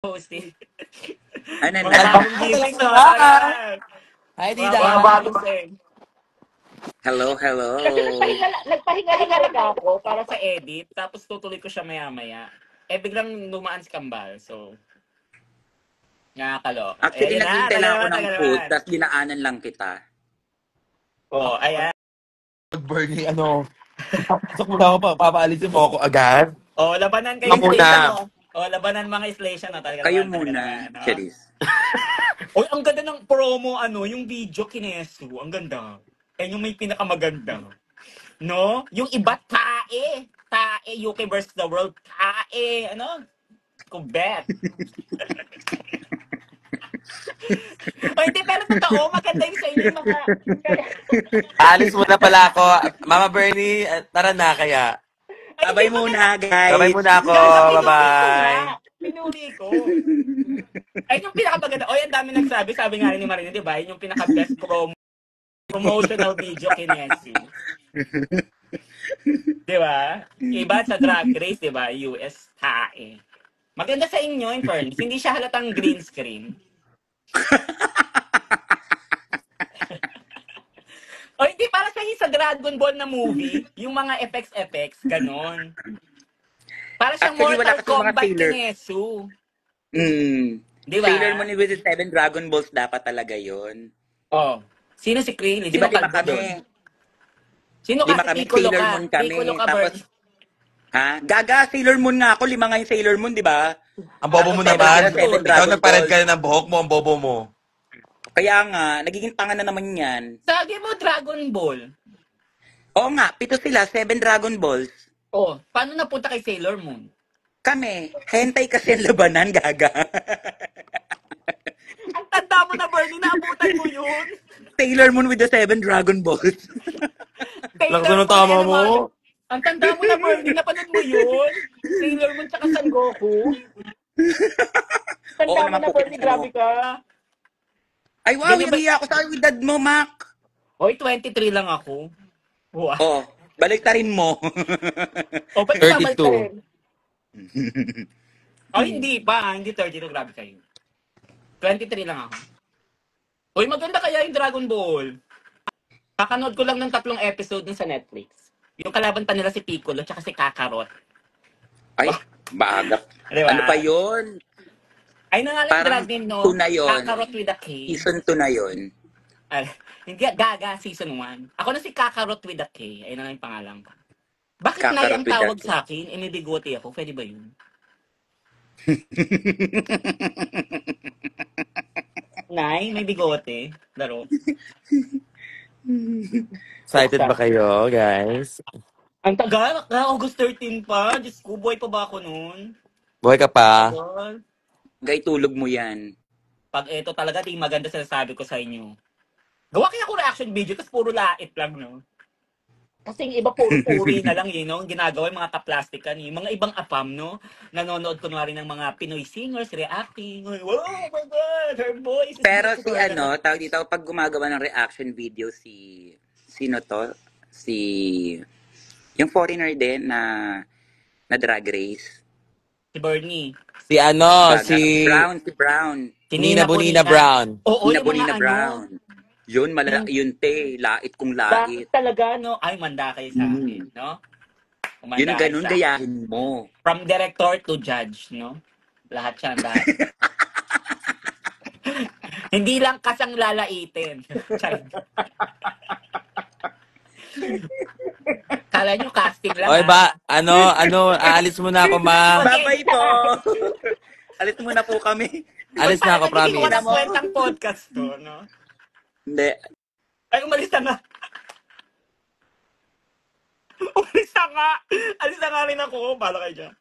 Hosting. Ano Mga na? bagong gising na talaga. Hi, Mga Dida. bagong gising. Hello, Kasi hello. nagpahinga lang talaga ako para sa edit, tapos tutuloy ko siya maya-maya. Eh, biglang lumaan si Kambal. So, nakakaloka. Eh, Actually, ayun na, naghihintay taga lang ako naman, ng taga food, naman. tapos dinaanan lang kita. Oh, ayan. Bernie, papasok mo na ako, papaalisin mo ako agad. Oh, labanan kayo, Ikaw muna. Slation, oh. Oh, labanan mga Slation, oh. Kayo Talaga muna, naman, no? Charis. Oy, ang ganda ng promo, yung video kinesu. Ang ganda. Eh, yung may pinakamaganda. No? Yung iba, tae. Tae, UK versus the world. Tae. Ano? Kubet. O hindi, pero totoo, maganda yung sa inyo yung mga... Aalis muna pala ako. Mama Bernie, tara na kaya. Ay, hindi, Babay maganda. muna, Babay guys. muna ako. Gaga, pinuri ko nga. Bye-bye. Pinuri ko. Ay, yung pinakamaganda. Oy, ang dami nagsabi. Sabi nga rin ni Marina, di ba? Yun yung pinaka-best promotional video kinesu. Di ba? Iba sa Drag Race, di ba? US tae. Maganda sa inyo, in fairness. Hindi siya halatang green screen. O hindi, para sa Dragon Ball na movie, yung mga effects, ganon. Para siyang Actually, wala Mortal kasi mga Kombat Sailor. Kinesu. Mm, Di Sailor ba? Moon with the Seven Dragon Balls dapat talaga yon. Oh. Sino si Krillin? Di Sino ba lima kalbo doon? kami? Sino Lima kasi kami, Piccolo Sailor ka? Moon Piccolo kami. ka, Tapos, Bernie. Gaga, Sailor Moon nga ako. Lima nga yung Sailor Moon, di ba? Ang bobo Ano mo Seven sila, naman. Dragon Seven Ball? Ikaw Dragon nagpared Balls. ka na ng buhok mo, ang bobo mo. Kaya nga, nagiging tanga na naman yan. Sabi mo Dragon Ball. Oo nga, pito sila, Seven Dragon Balls. Oh, paano napunta kay Sailor Moon? Kami, hentai kasi ang labanan, gaga. Ang tanda mo na, Bernie, naabutan mo yun. Sailor Moon with the Seven Dragon Balls. Lakas Sailor ng Moon tama mo. animated. Ang tanda mo na, Bernie, napanood mo yun? Sailor Moon tsaka Son Goku. Oo Tanda mo naman na, po, Bernie, grabe ano. ka. Ay wow, Ganyan yung ba? hiya ako sa edad mo, Mac. Oy, 23 lang ako. Wow. Oh, baliktarin mo. O, ba't babalik ka 32. rin? Oh, hindi pa. Hindi 32. Grabe kayo. 23 lang ako. Uy, maganda kaya yung Dragon Ball. Kakanood ko lang ng 3 episode dun sa Netflix. Yung kalaban pa nila si Piccolo tsaka si Kakarot. Ay, baga. Di Ano pa ba? yon? Ay, nangalan yung Parang drag name, no? 2 na yon. Kakarot with a K. Season 2 na yon. Ay, hindi, Gaga, season 1. Ako na si Kakarot with a K. Ayun na lang yung pangalan ko. Bakit Nay Kakarot ang with that. tawag sa akin? Eh, may bigote ako. Pwede ba yun? Nay, may bigote. Laro. Excited ba Buksan. kayo, guys? Ang tagal. August 13 pa. Diyos ko, boy pa ba ako noon? Buhay ka pa? Tagal. Gay, tulog mo yan. Pag ito talaga, di maganda sinasabi ko sa inyo. Gawa kaya ako reaction video, tapos puro lait lang, no? Kasi yung iba puro puri na lang, no? Ginagawa yung mga kaplastikan, yung mga ibang apam, no? Nanonood ko nga rin ng mga Pinoy singers reacting. Wow, oh my God, her voice is Pero si beautiful. Ganun. tawag dito, pag gumagawa ng reaction video sino to? Yung foreigner din na drag race. Si Bernie. Si Gaga. Si Brown. Si Nina Nina Bonina Bonina. Brown. Oo, Nina yung Bonina mga Brown. Yun, yung yun te, lait kong bakit lait. talaga, no? Ay, manda kayo sa akin, no? Yun Umanda kayo ganun, sa akin. gayahin mo. From director to judge, no? Lahat siya, lahat. Hindi lang kasang lalaitin. Kala nyo casting lang, Oy, ha? aalis muna ako, ma. Bye-bye po. Alis muna po kami. Uy, Alis na parang ako, nagiging promise. walang kwentang podcast to, no? Hindi. Ay, umalis na nga. Umalis na nga. Alis na nga rin ako. Bala kayo dyan.